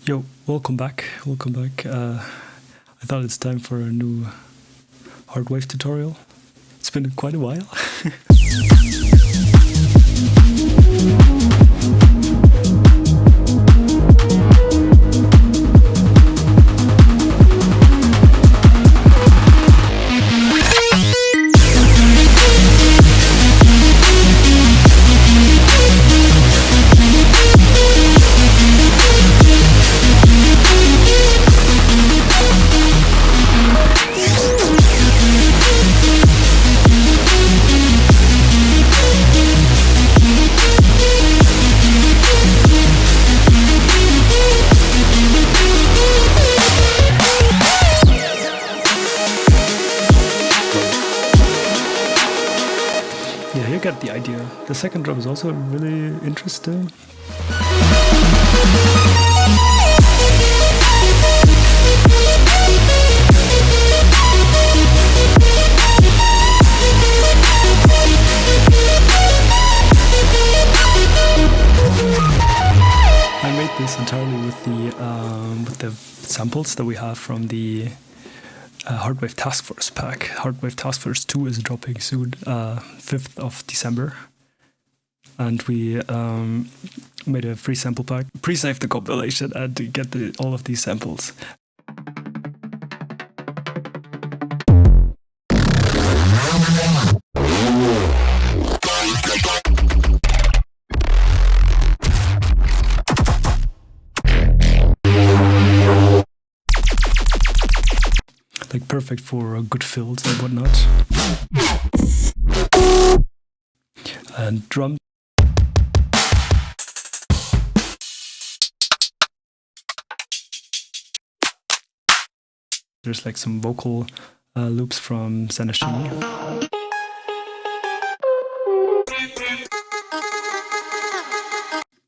Yo, welcome back. Welcome back. I thought it's time for a new Hardwave tutorial. It's been quite a while. Yeah, you get the idea. The second drop is also really interesting. I made this entirely with the samples that we have from the Hardwave Taskforce pack. Hardwave Taskforce 2 is dropping soon, 5th of December. And we made a free sample pack, pre-save the compilation and to get all of these samples. Like perfect for good fills and whatnot. And drum. There's like some vocal loops from Senashimi.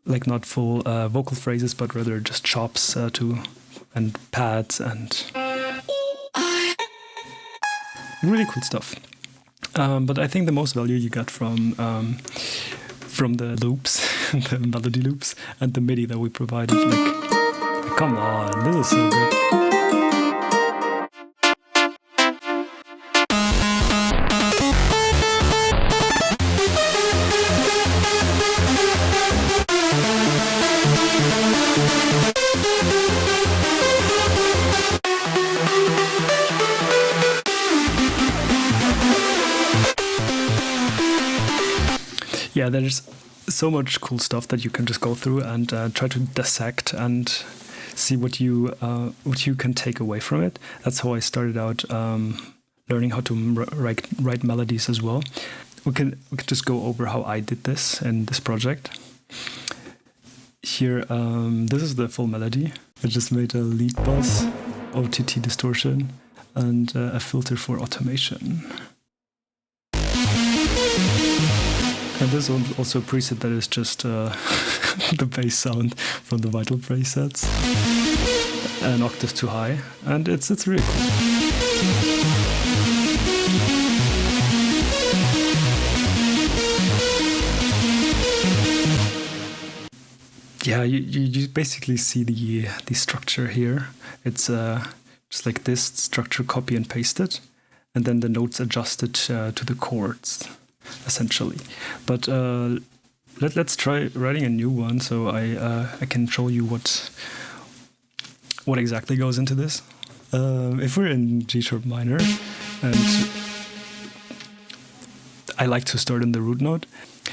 Like not full vocal phrases, but rather just chops and pads and really cool stuff. But I think the most value you get from the loops, the melody loops, and the MIDI that we provided. Like come on, this is so good. Yeah, there's so much cool stuff that you can just go through and try to dissect and see what you can take away from it. That's how I started out learning how to write melodies as well. We can just go over how I did this in this project. Here, this is the full melody. I just made a lead buzz, OTT distortion, and a filter for automation. And there's also a preset that is just the bass sound from the Vital presets, an octave too high, and it's really cool. Yeah, you basically see the structure here. It's just like this structure, copy and paste it, and then the notes adjusted to the chords, essentially. But let's try writing a new one, so I can show you what exactly goes into this. If we're in G sharp minor, and I like to start in the root note,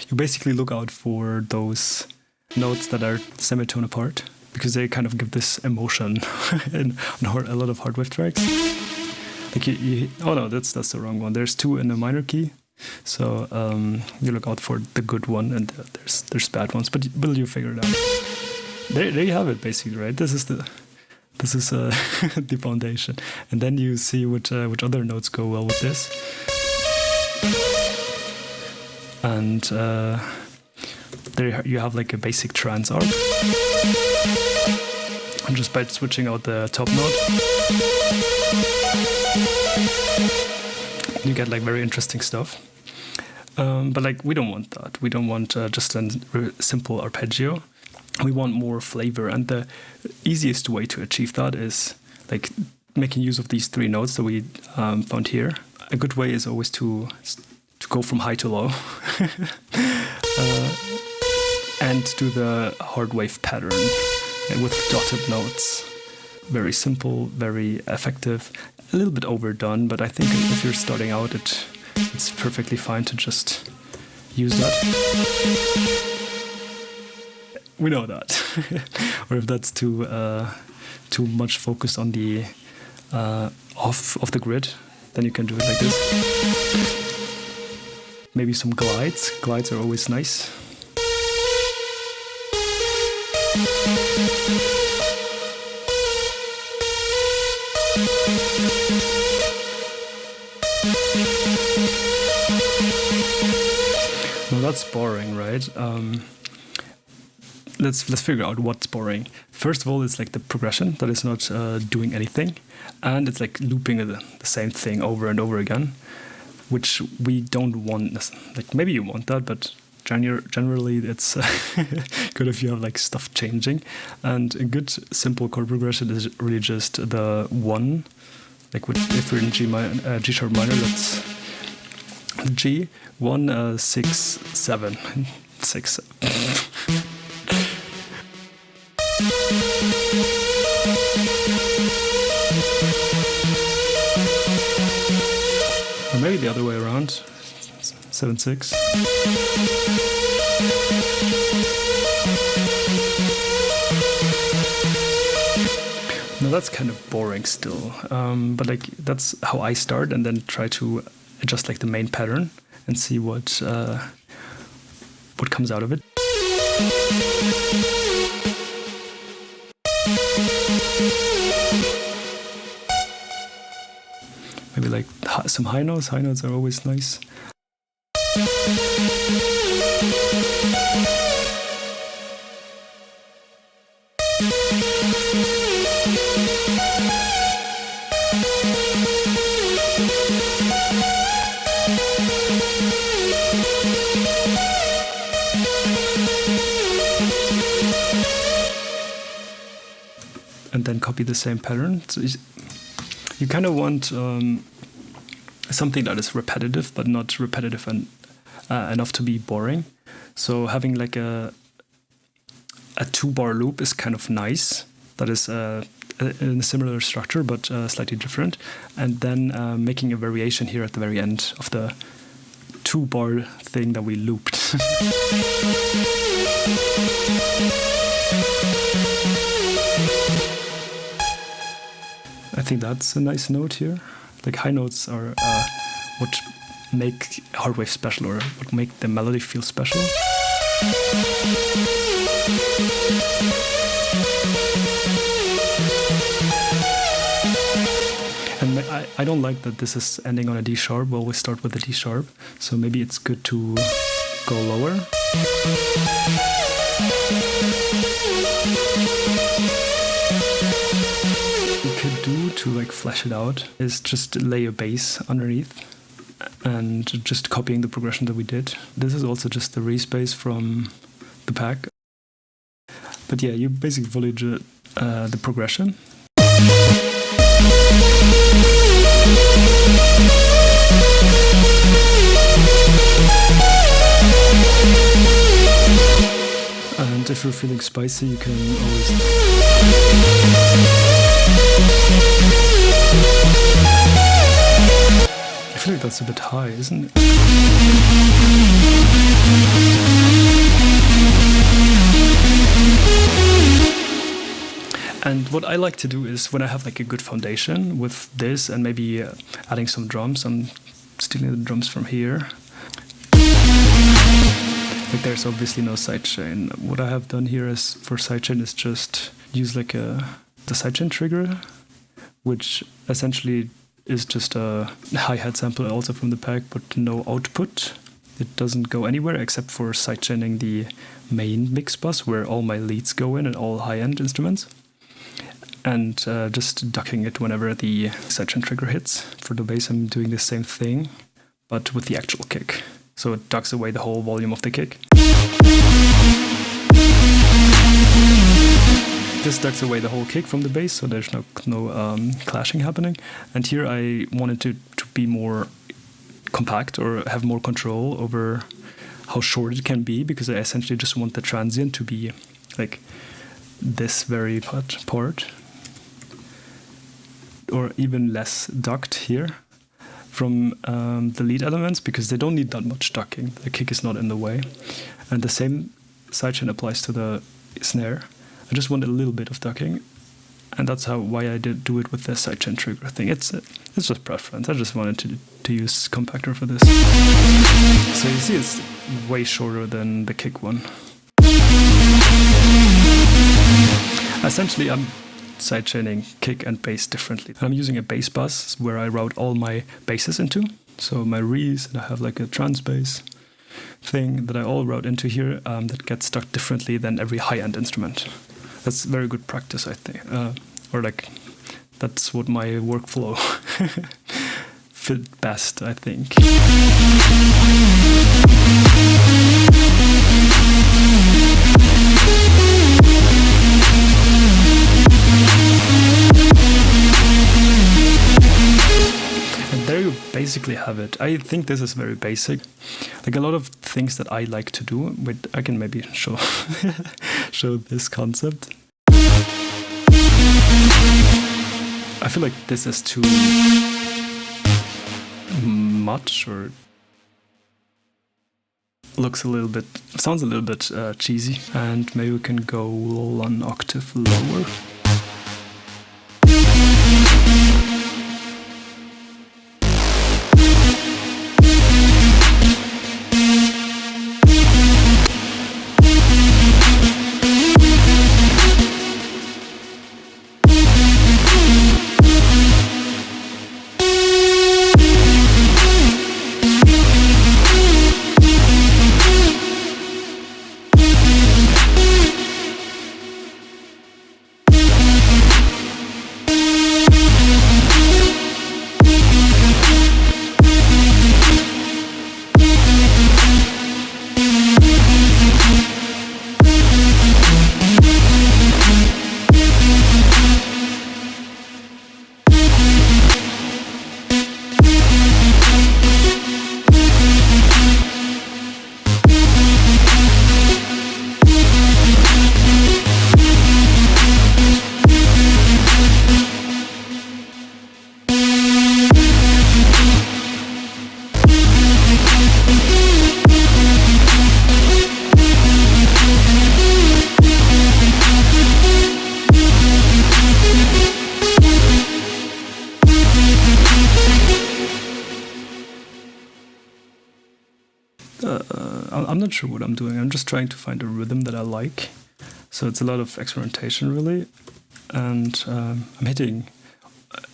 you basically look out for those notes that are semitone apart, because they kind of give this emotion in a lot of Hardwave tracks. Like oh no, that's the wrong one. There's two in a minor key. So you look out for the good one, and there's bad ones, but you figure it out. There you have it, basically, right? This is the foundation, and then you see which other notes go well with this, and there you have like a basic trance arc, and just by switching out the top note, you get like very interesting stuff. But like we don't want that. We don't want just a simple arpeggio. we want more flavor, and the easiest way to achieve that is like making use of these 3 notes that we found here. A good way is always to go from high to low and do the Hardwave pattern with dotted notes. Very simple, very effective, a little bit overdone, but I think if you're starting out, it's perfectly fine to just use that. We know that. Or if that's too much focused on the off of the grid, then you can do it like this. Maybe some glides. Glides are always nice. Well, that's boring, right? Let's figure out what's boring. First of all, it's like the progression that is not doing anything, and it's like looping the same thing over and over again, which we don't want. Like maybe you want that, but generally it's good if you have like stuff changing. And a good simple chord progression is really just the 1. Like if we're in G sharp minor, that's G 1 6 7 6. Or maybe the other way around. 7 6. Now that's kind of boring still, but like that's how I start, and then try to adjust like the main pattern and see what comes out of it. Maybe like some high notes. High notes are always nice. And then copy the same pattern. So you kind of want something that is repetitive, but not repetitive enough to be boring. So having like a 2-bar loop is kind of nice. That is in a similar structure, but slightly different. And then making a variation here at the very end of the 2-bar thing that we looped. I think that's a nice note here. Like high notes are what make Hardwave special, or what make the melody feel special. And I don't like that this is ending on a D sharp. We always start with a D sharp, so maybe it's good to go lower. Could do to like flesh it out is just lay a bass underneath and just copying the progression that we did. This is also just the respace from the pack. But yeah, you basically follow the progression. And if you're feeling spicy, you can always... I feel like that's a bit high, isn't it? And what I like to do is, when I have like a good foundation with this and maybe adding some drums, I'm stealing the drums from here. Like there's obviously no sidechain. What I have done here is for sidechain is just use like the sidechain trigger, which essentially is just a hi-hat sample also from the pack, but no output. It doesn't go anywhere except for sidechaining the main mix bus where all my leads go in and all high-end instruments. And just ducking it whenever the sidechain trigger hits. For the bass I'm doing the same thing, but with the actual kick. So it ducks away the whole volume of the kick. This ducks away the whole kick from the bass, so there's no clashing happening. And here I wanted to be more compact or have more control over how short it can be, because I essentially just want the transient to be like this very part, or even less ducked here from the lead elements, because they don't need that much ducking. The kick is not in the way. And the same sidechain applies to the snare. I just want a little bit of ducking, and that's why I did do it with the sidechain trigger thing. It's just preference. I just wanted to use compactor for this. So you see it's way shorter than the kick one. Essentially, I'm sidechaining kick and bass differently. I'm using a bass bus where I route all my basses into. So my re's, and I have like a trans bass thing that I all route into here that gets stuck differently than every high-end instrument. That's very good practice, I think. Or like, that's what my workflow fit best, I think. And there you basically have it. I think this is very basic. Like a lot of things that I like to do, but I can maybe show show this concept. I feel like this is too much, or sounds a little bit cheesy. And maybe we can go 1 octave lower. I'm not sure what I'm doing. I'm just trying to find a rhythm that I like. So it's a lot of experimentation, really. And I'm hitting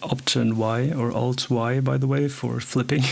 Option Y or Alt Y, by the way, for flipping.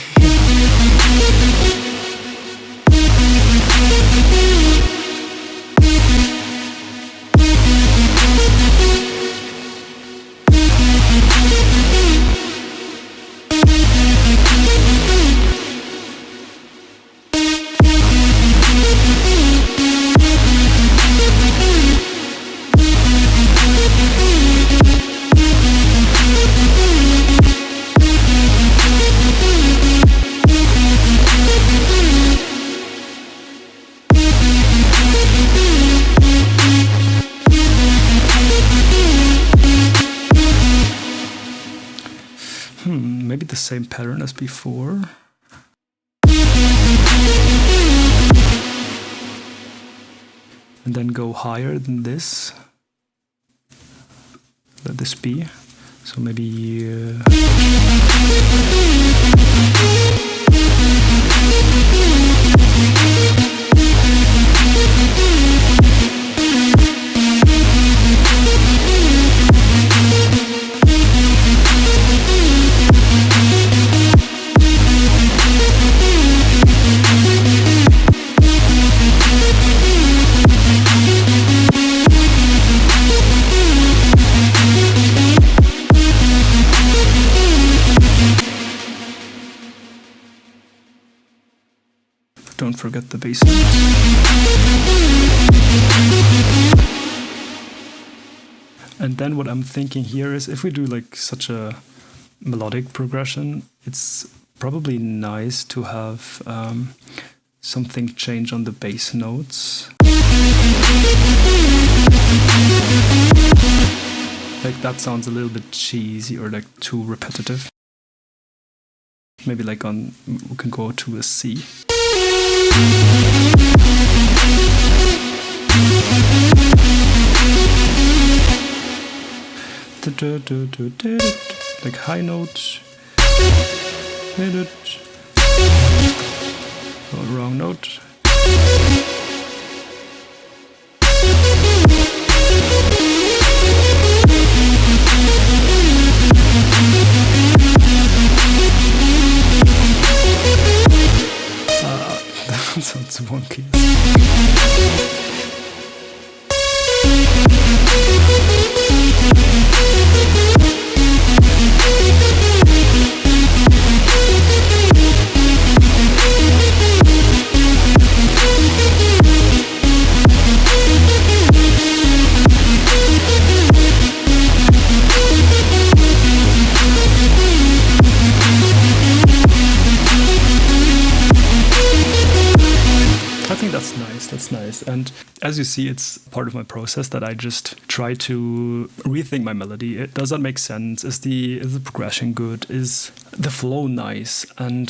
Maybe the same pattern as before. And then go higher than this. Let this be. So maybe... Don't forget the bass notes. And then what I'm thinking here is if we do like such a melodic progression, it's probably nice to have something change on the bass notes. Like that sounds a little bit cheesy or like too repetitive. Maybe like we can go to a C. Like high note. Oh, wrong note. That sounds wonky. I think that's nice. That's nice. And as you see, it's part of my process that I just try to rethink my melody. Does that make sense? Is the progression good? Is the flow nice? And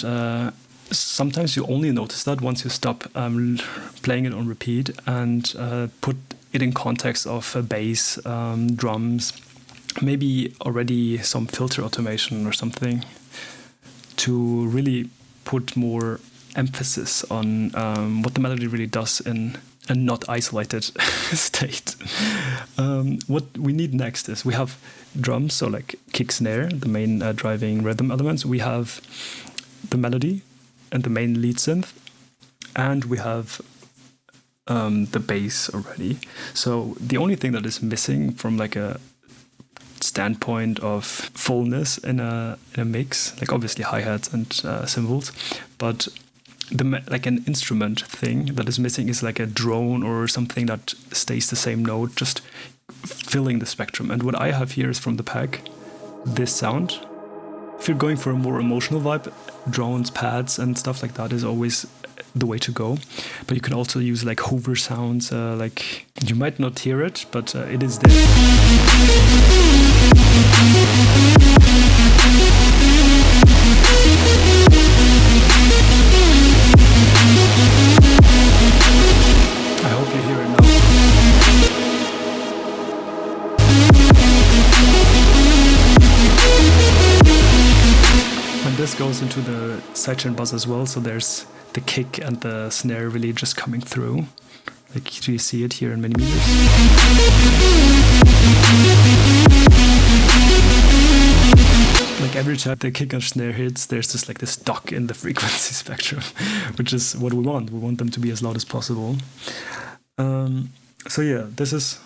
sometimes you only notice that once you stop playing it on repeat and put it in context of bass, drums, maybe already some filter automation or something to really put more emphasis on what the melody really does in a not isolated state. What we need next is we have drums, so like kick, snare, the main driving rhythm elements. We have the melody and the main lead synth, and we have the bass already. So the only thing that is missing from like a standpoint of fullness in a mix, like obviously hi-hats and cymbals, but like an instrument thing that is missing is like a drone or something that stays the same note, just filling the spectrum. And what I have here is from the pack, this sound. If you're going for a more emotional vibe, drones, pads and stuff like that is always the way to go. But you can also use like hover sounds, like you might not hear it, but it is there. I hope you hear it now. And this goes into the sidechain buzz as well, so there's the kick and the snare really just coming through. Like, do you see it here in millimeters? Like every time the kick and snare hits, there's just like this duck in the frequency spectrum, which is what we want. We want them to be as loud as possible. So yeah, this is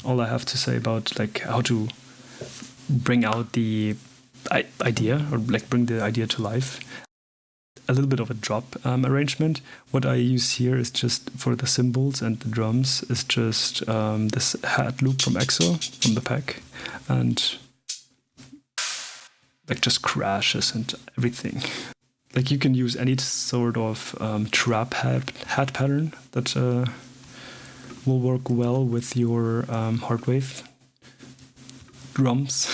all I have to say about like how to bring out the idea, or like bring the idea to life. A little bit of a drop arrangement. What I use here is just for the cymbals and the drums is just this hat loop from EXO, from the pack, and like just crashes and everything. Like you can use any sort of trap hat pattern that will work well with your Hardwave drums.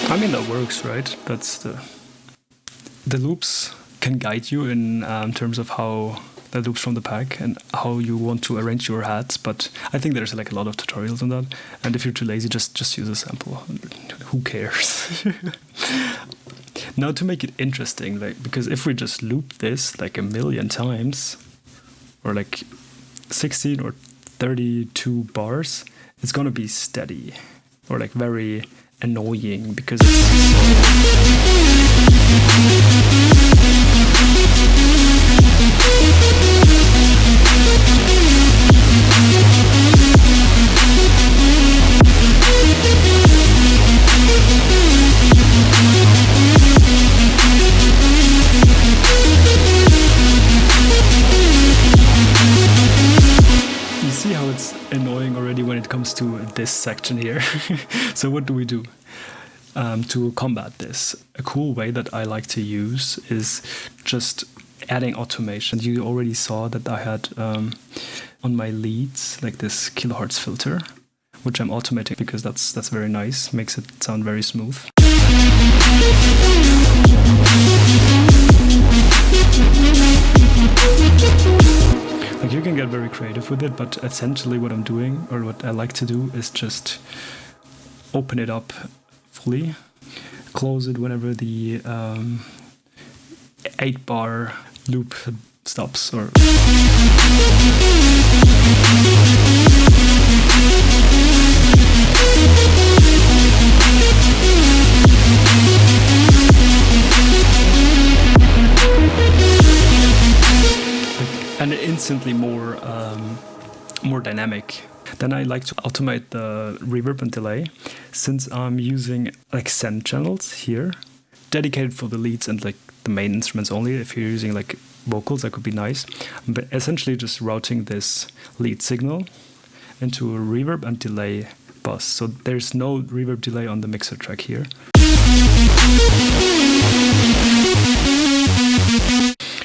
I mean, that works, right? That's the loops can guide you in terms of how the loops from the pack and how you want to arrange your hats. But I think there's like a lot of tutorials on that. And if you're too lazy, just use a sample. Who cares? Now to make it interesting, like because if we just loop this like a million times, or like 16 or 32 bars, it's gonna be steady or like very annoying because it's annoying already when it comes to this section here. So what do we do to combat this? A cool way that I like to use is just adding automation. You already saw that I had on my leads like this kilohertz filter, which I'm automating because that's very nice, makes it sound very smooth. Like you can get very creative with it, but essentially what I'm doing, or what I like to do, is just open it up fully, close it whenever the 8-bar loop stops, or and instantly more dynamic. Then I like to automate the reverb and delay, since I'm using like send channels here, dedicated for the leads and like the main instruments only. If you're using like vocals, that could be nice. But essentially just routing this lead signal into a reverb and delay bus. So there's no reverb delay on the mixer track here.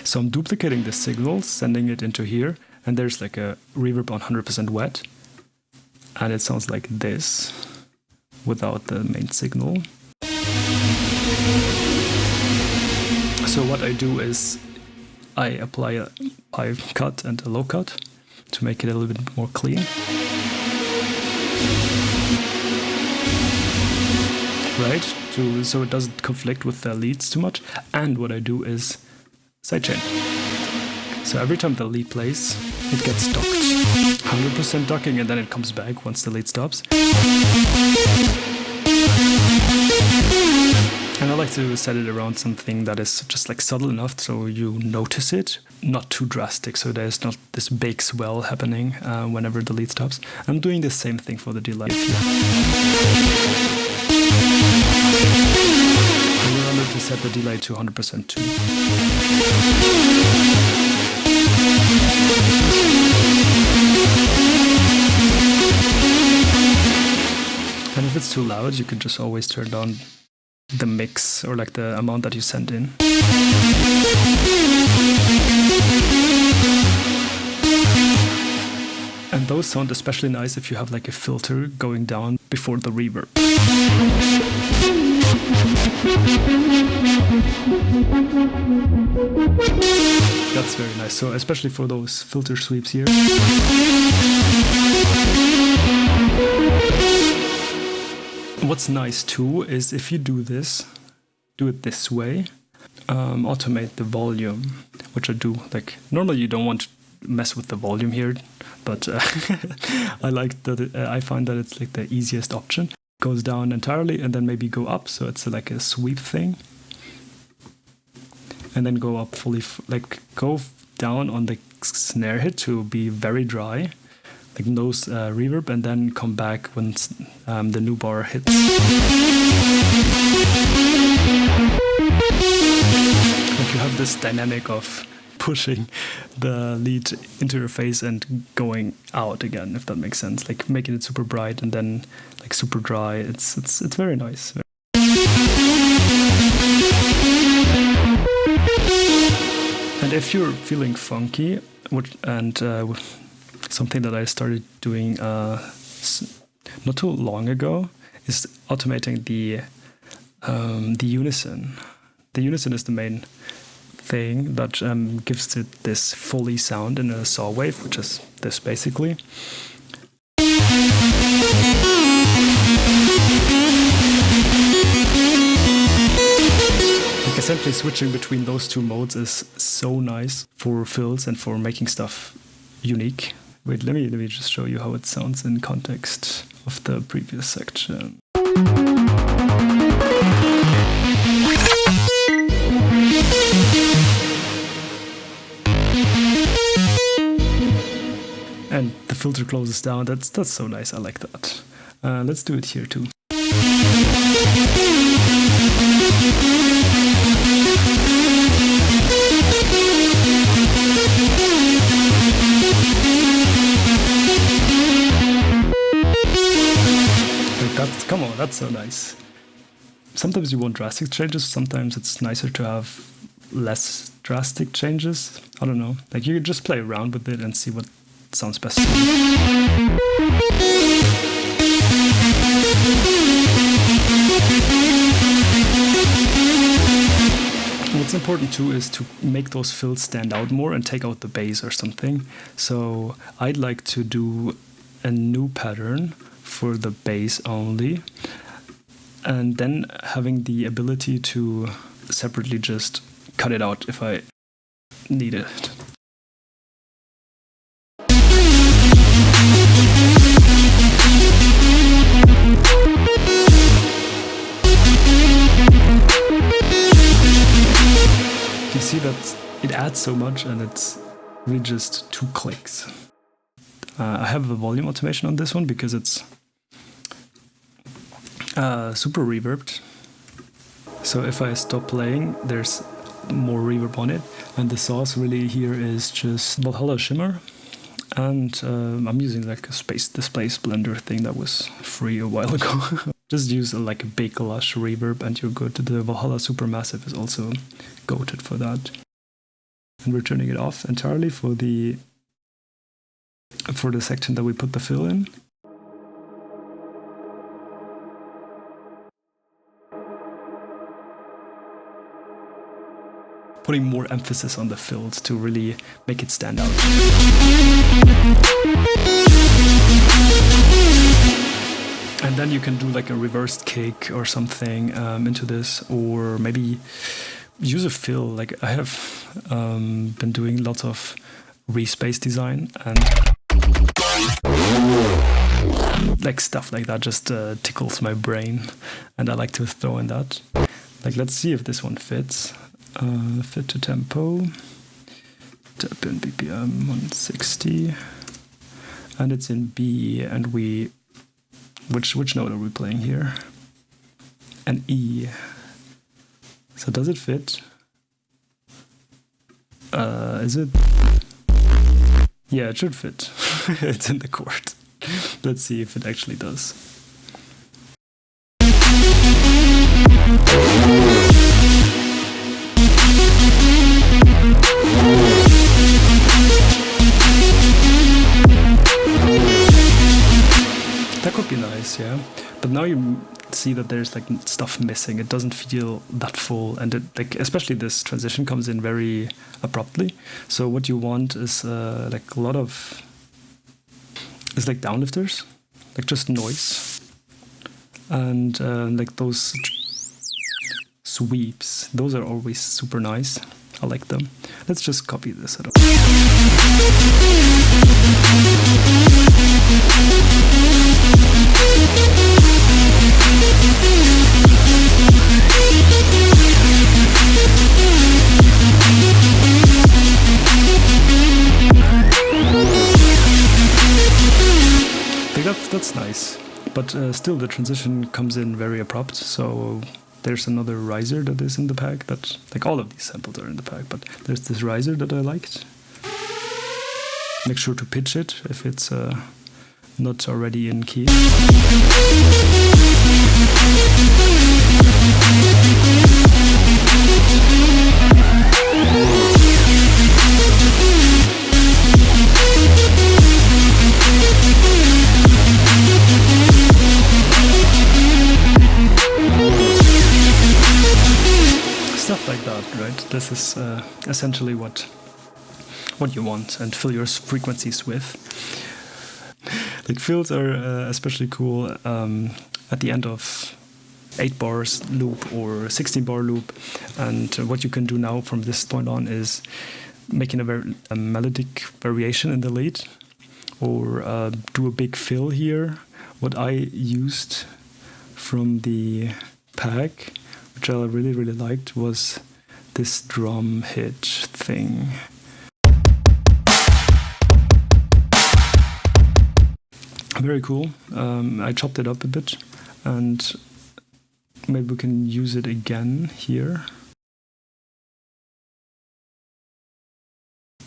So I'm duplicating the signal, sending it into here, and there's like a reverb on 100% wet. And it sounds like this without the main signal. So what I do is I apply a high cut and a low cut to make it a little bit more clean. Right? So it doesn't conflict with the leads too much. And what I do is sidechain. So every time the lead plays, it gets docked. 100% docking, and then it comes back once the lead stops. And I like to set it around something that is just like subtle enough so you notice it, not too drastic, so there's not this big swell happening whenever the lead stops. I'm doing the same thing for the delay. And remember to set the delay to 100% too. And if it's too loud, you can just always turn down the mix, or like the amount that you send in. And those sound especially nice if you have like a filter going down before the reverb. That's very nice. So especially for those filter sweeps here. What's nice too is if you do it this way, automate the volume, which I do. Like normally you don't want to mess with the volume here, but I like that. I find that it's like the easiest option. It goes down entirely and then maybe go up, so it's like a sweep thing, and then go up fully, like go down on the snare hit to be very dry. Like no reverb, and then come back when the new bar hits. Like you have this dynamic of pushing the lead into your face and going out again, if that makes sense. Like making it super bright and then like super dry. It's very nice. And if you're feeling funky, something that I started doing not too long ago is automating the unison. The unison is the main thing that gives it this Foley sound in a saw wave, which is this basically. Like essentially switching between those two modes is so nice for fills and for making stuff unique. Wait, let me just show you how it sounds in context of the previous section. And the filter closes down. That's so nice. I like that. Let's do it here too. Come on, that's so nice. Sometimes you want drastic changes, sometimes it's nicer to have less drastic changes. I don't know. Like, you just play around with it and see what sounds best to you. What's important too is to make those fills stand out more and take out the bass or something. So I'd like to do a new pattern for the bass only, and then having the ability to separately just cut it out if I need it. You see that it adds so much, and it's really just 2 clicks. I have a volume automation on this one because it's super reverbed. So if I stop playing, there's more reverb on it. And the source really here is just Valhalla Shimmer. And I'm using like a space display blender thing that was free a while ago. Just use like a big lush reverb and you're good. The Valhalla Supermassive is also goated for that. And we're turning it off entirely for the section that we put the fill in. Putting more emphasis on the fills to really make it stand out. And then you can do like a reversed kick or something into this, or maybe use a fill. Like, I have been doing lots of respace design, and like stuff like that just tickles my brain, and I like to throw in that. Like, let's see if this one fits. Fit to tempo, tap in BPM 160, and it's in B, and which note are we playing here? An E. So does it fit? Is it? Yeah, it should fit. It's in the chord. Let's see if it actually does. That could be nice, yeah. But now you see that there's like stuff missing. It doesn't feel that full, and it, like, especially this transition comes in very abruptly. So what you want is like a lot of, it's like downlifters, like just noise, and like those sweeps. Those are always super nice. I like them. Let's just copy this setup. That's nice, but still the transition comes in very abrupt. So there's another riser that is in the pack, that, like, all of these samples are in the pack, but there's this riser that I liked. Make sure to pitch it if it's not already in key. Stuff like that, right? This is essentially what you want, and fill your frequencies with. Like, fills are especially cool at the end of 8 bars loop or 16 bar loop, and what you can do now from this point on is making a melodic variation in the lead, or do a big fill here. What I used from the pack, which I really, really liked, was this drum hit thing. Very cool. I chopped it up a bit, and maybe we can use it again here.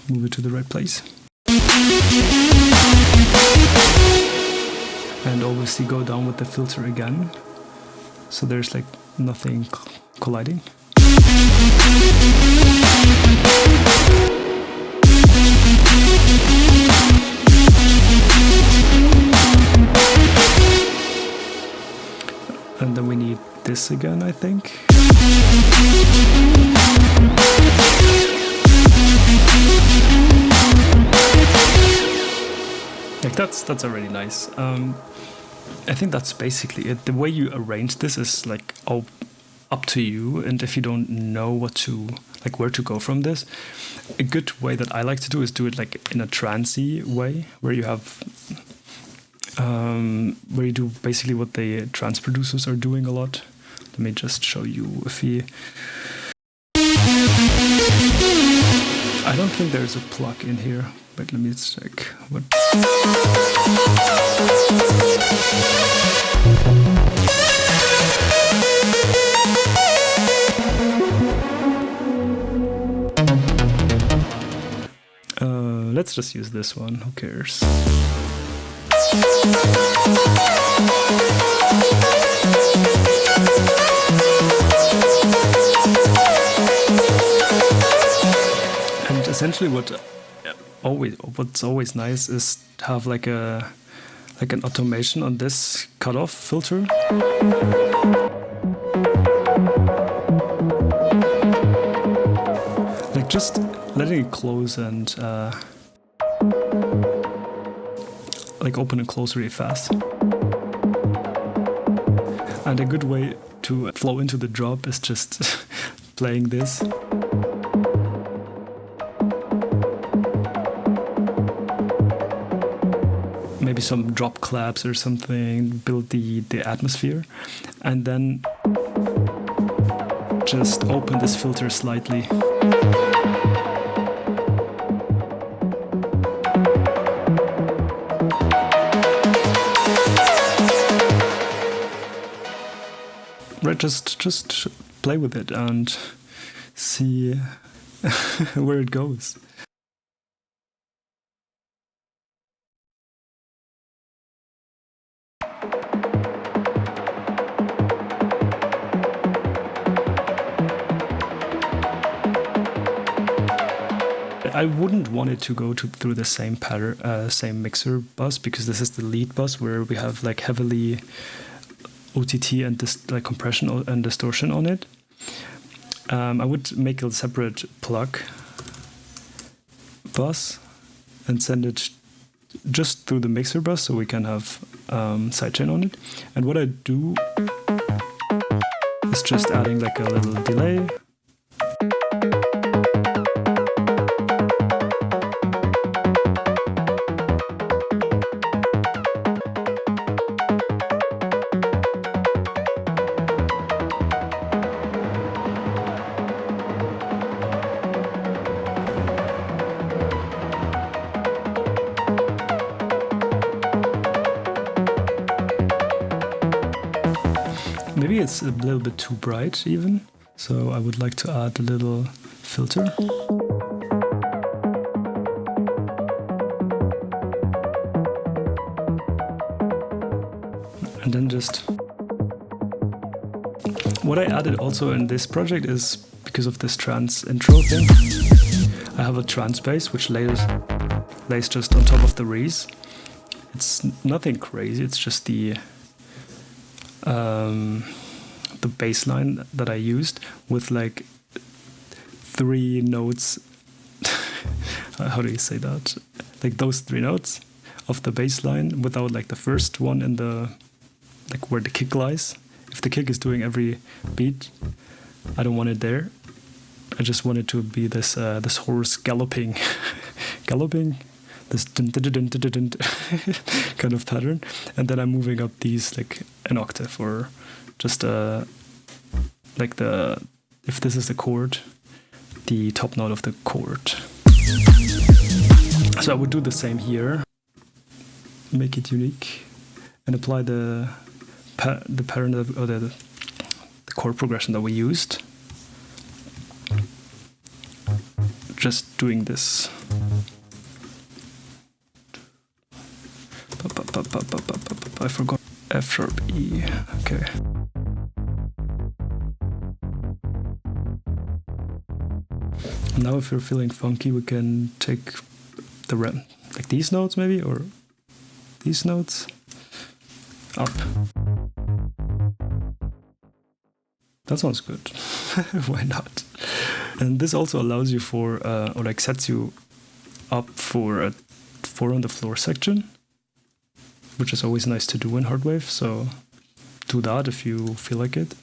Move it to the right place. and obviously go down with the filter again, so there's like nothing colliding. And then we need this again, I think. Like that's already nice. I think that's basically it. The way you arrange this is like up to you, and if you don't know what to like where to go from this, a good way that I like to do is do it like in a trancey way, where you have where you do basically what the trance producers are doing a lot. Let me just show you if we. I don't think there's a plug in here, but let me check. What? Let's just use this one. Who cares? And essentially, what's always nice is to have like an automation on this cutoff filter. Like just letting it close and like open and close really fast. And a good way to flow into the drop is just playing this. Maybe some drop claps or something, build the atmosphere, and then just open this filter slightly. Right, just play with it and see where it goes. I wouldn't want it to go through the same pattern, same mixer bus, because this is the lead bus where we have like heavily OTT and like compression and distortion on it. I would make a separate plug bus and send it just through the mixer bus so we can have sidechain on it. And what I do is just adding like a little delay. Maybe it's a little bit too bright even, so I would like to add a little filter. And then just... What I added also in this project is, because of this trance intro thing, I have a trance bass which lays just on top of the Reese. It's nothing crazy, it's just the bass line that I used with like 3 notes. How do you say that? Like those 3 notes of the bass line without like the first one in the, like where the kick lies. If the kick is doing every beat, I don't want it there. I just want it to be this this horse galloping, this dun, dun, dun, dun, dun, dun, kind of pattern, and then I'm moving up these like an octave, or just like the, if this is the chord, the top note of the chord. So I would do the same here, make it unique, and apply the pattern or the chord progression that we used. Just doing this. I forgot F sharp E. Okay. Now if you're feeling funky, we can take the like these notes maybe, or these notes up. That sounds good. Why not? And this also allows you for, or like sets you up for a 4 on the floor section, which is always nice to do in Hardwave. So do that if you feel like it.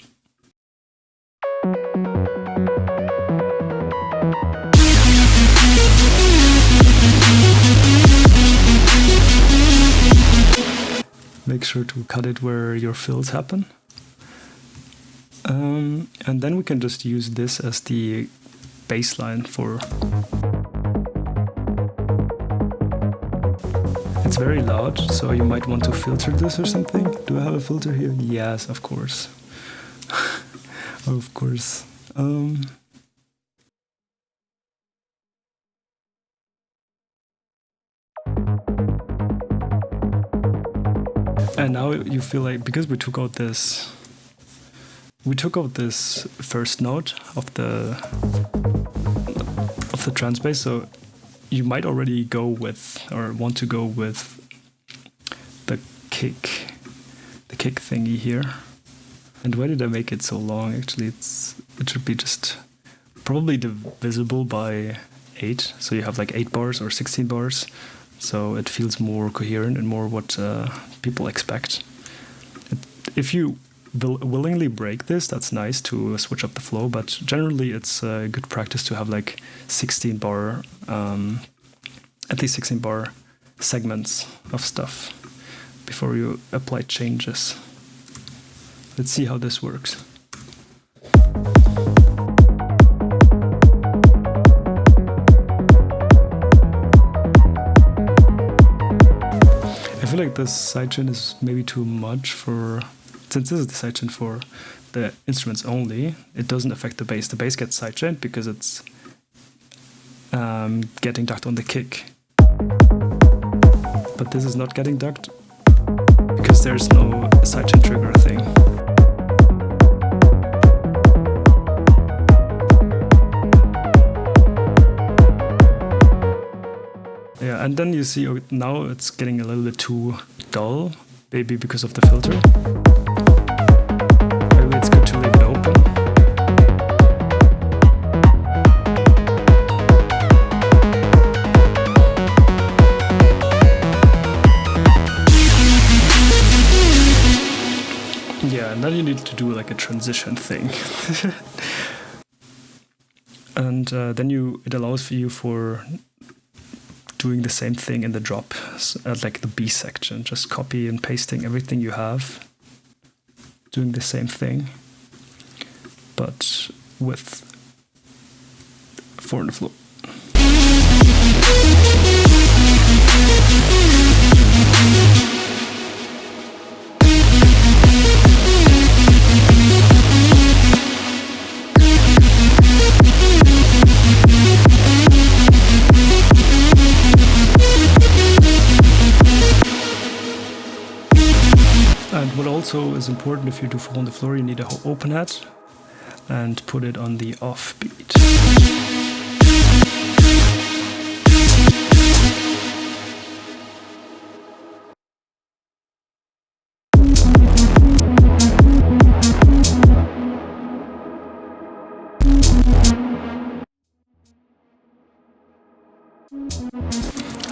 Make sure to cut it where your fills happen. And then we can just use this as the baseline for... It's very loud, so you might want to filter this or something. Do I have a filter here? Yes, of course. Of course. And now you feel like, because we took out this first note of the trans bass, so you might already go with, or want to go with, the kick thingy here. And why did I make it so long? Actually, it should be just probably divisible by 8, so you have like 8 bars or 16 bars. So it feels more coherent and more what people expect. If you willingly break this, that's nice to switch up the flow, but generally it's a good practice to have like 16 bar, at least 16 bar segments of stuff before you apply changes. Let's see how this works. I feel like this sidechain is maybe too much for, since this is the sidechain for the instruments only, it doesn't affect the bass. The bass gets sidechained because it's getting ducked on the kick. But this is not getting ducked because there's no sidechain trigger thing. Yeah, and then you see now it's getting a little bit too dull, maybe because of the filter. Maybe it's good to leave it open. Yeah, and then you need to do like a transition thing. And then it allows for you for doing the same thing in the drop, at like the B section, just copy and pasting everything you have, doing the same thing, but with 4 on the floor. And what also is important, if you do 4 on the floor, you need a open hat and put it on the off beat.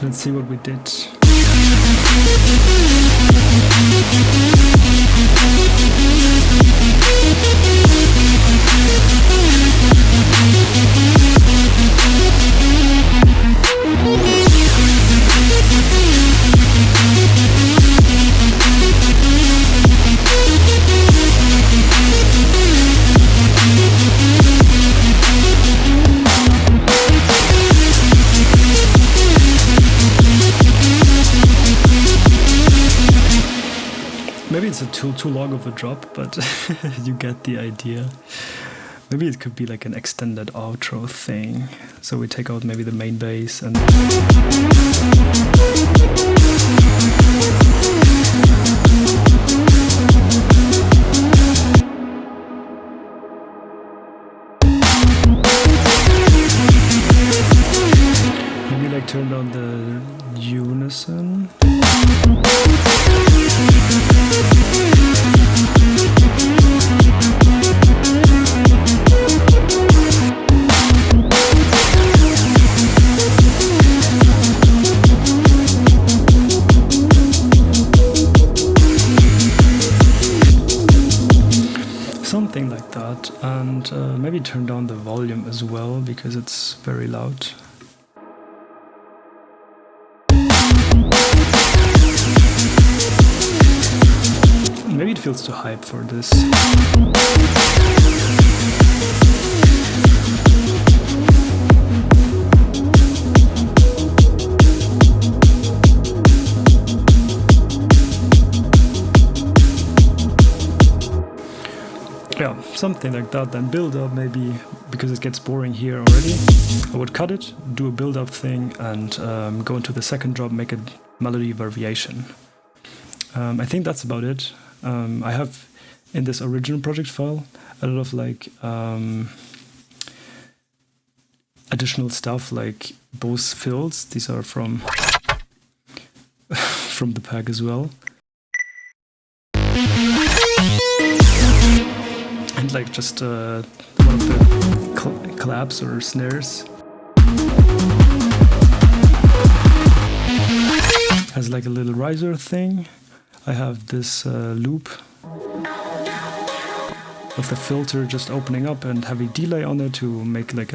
Let's see what we did. Maybe it's too long of a drop, but you get the idea. Maybe it could be like an extended outro thing. So we take out maybe the main bass and... something like that, and maybe turn down the volume as well because it's very loud. Maybe it feels too hype for this. Yeah, something like that. Then build up, maybe, because it gets boring here already. I would cut it, do a build up thing, and go into the second drop, make a melody variation. I think that's about it. I have in this original project file a lot of like additional stuff, like those fills. These are from from the pack as well. And like just one of the claps or snares has like a little riser thing. I have this loop with the filter just opening up and heavy delay on it to make like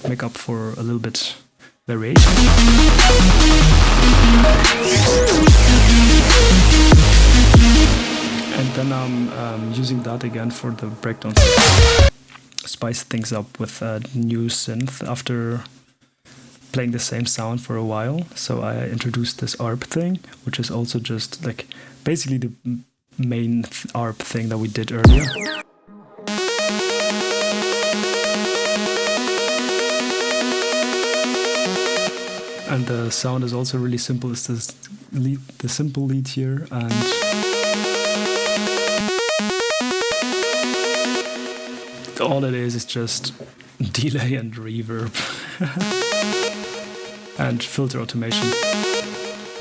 make up for a little bit variation. And then I'm using that again for the breakdown. Spice things up with a new synth after playing the same sound for a while. So I introduced this ARP thing, which is also just like basically the main ARP thing that we did earlier. And the sound is also really simple. It's this lead, the simple lead here, and all it is just delay and reverb and filter automation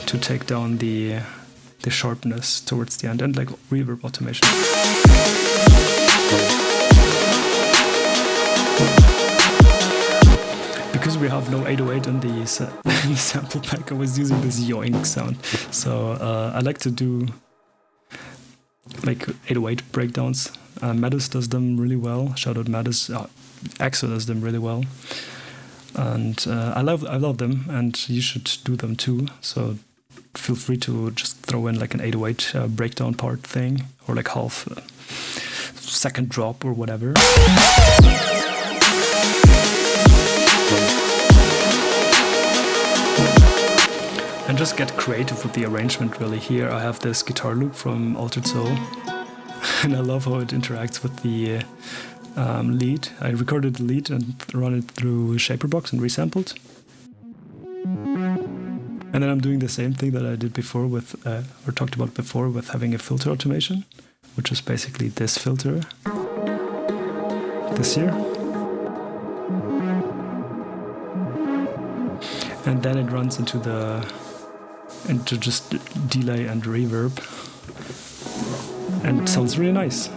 to take down the sharpness towards the end, and like reverb automation. Because we have no 808 in the sample pack, I was using this yoink sound. So I like to do like 808 breakdowns. Melodies does them really well. Shout out Melodies. EXO does them really well, and I love them, and you should do them too. So feel free to just throw in like an 808 breakdown part thing, or like half second drop or whatever. And just get creative with the arrangement really. Here I have this guitar loop from Altered Soul, and I love how it interacts with the lead. I recorded the lead and run it through Shaperbox and resampled. And then I'm doing the same thing that I did before with, or talked about before, with having a filter automation, which is basically this filter, this here. And then it runs into just delay and reverb, and it sounds really nice.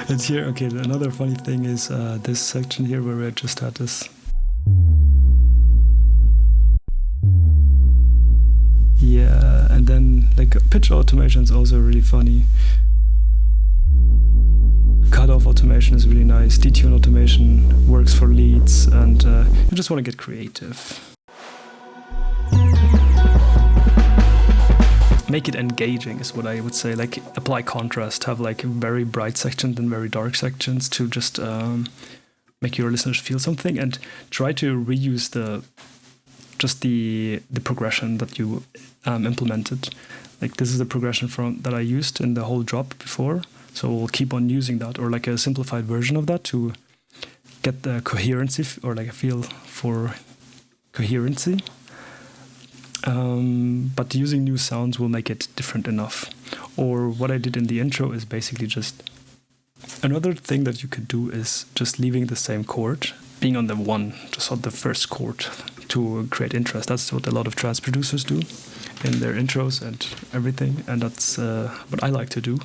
And here, okay, another funny thing is this section here where I just had this. Yeah, and then like pitch automation is also really funny. Cutoff automation is really nice. Detune automation works for leads, and you just want to get creative. Make it engaging is what I would say. Like apply contrast, have like very bright sections and very dark sections to just make your listeners feel something, and try to reuse the progression that you implemented. Like this is the progression that I used in the whole drop before, so we'll keep on using that, or like a simplified version of that to get the coherency, or like a feel for coherency. But using new sounds will make it different enough. Or what I did in the intro is basically just another thing that you could do is just leaving the same chord, being on the one, just on the first chord, to create interest. That's what a lot of trance producers do in their intros and everything, and that's what I like to do.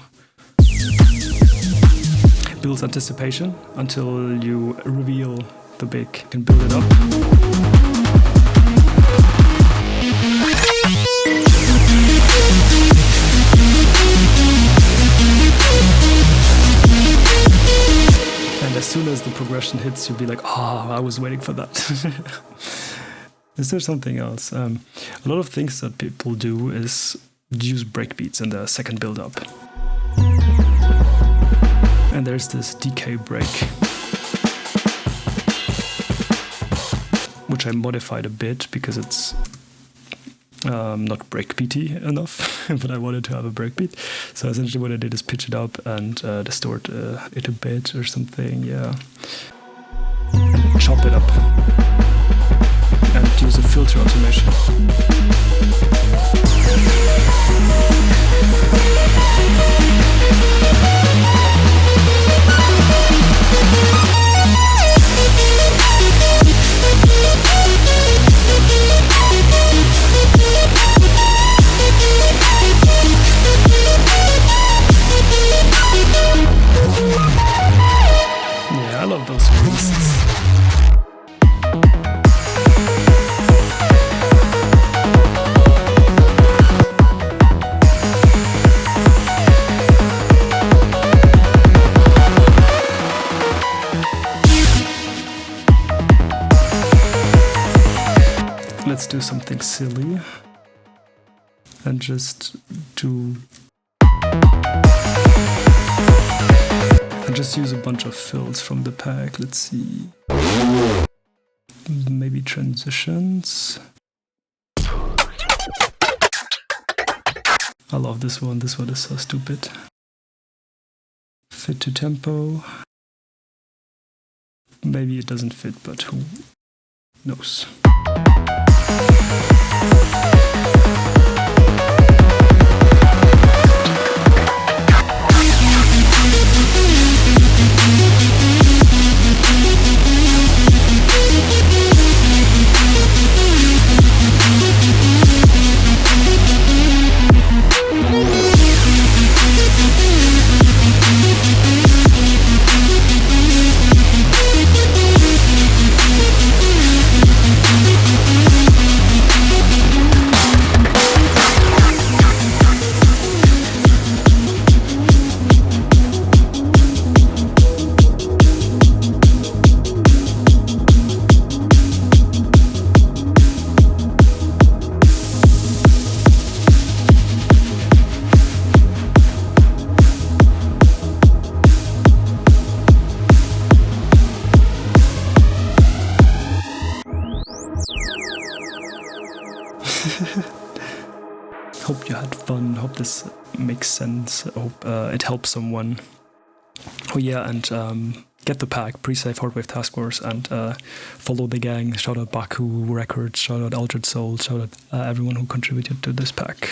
Builds anticipation until you reveal the big and build it up. And as soon as the progression hits, you'll be like, I was waiting for that. Is there something else? A lot of things that people do is use breakbeats in the second build-up. And there's this decay break, which I modified a bit because it's not breakbeaty enough, but I wanted to have a breakbeat. So essentially what I did is pitch it up and distort it a bit or something, yeah. And chop it up. And use a filter automation. Yeah, I love those releases. Let's do something silly and just use a bunch of fills from the pack. Let's see, maybe transitions. I love this one. This one is so stupid. Fit to tempo. Maybe it doesn't fit, but who knows? Hope you had fun, hope this makes sense, hope it helps someone. Oh yeah, and get the pack, pre-save Hardwave Taskforce, and follow the gang. Shout out Baku Records, shout out Altered Soul, shout out everyone who contributed to this pack.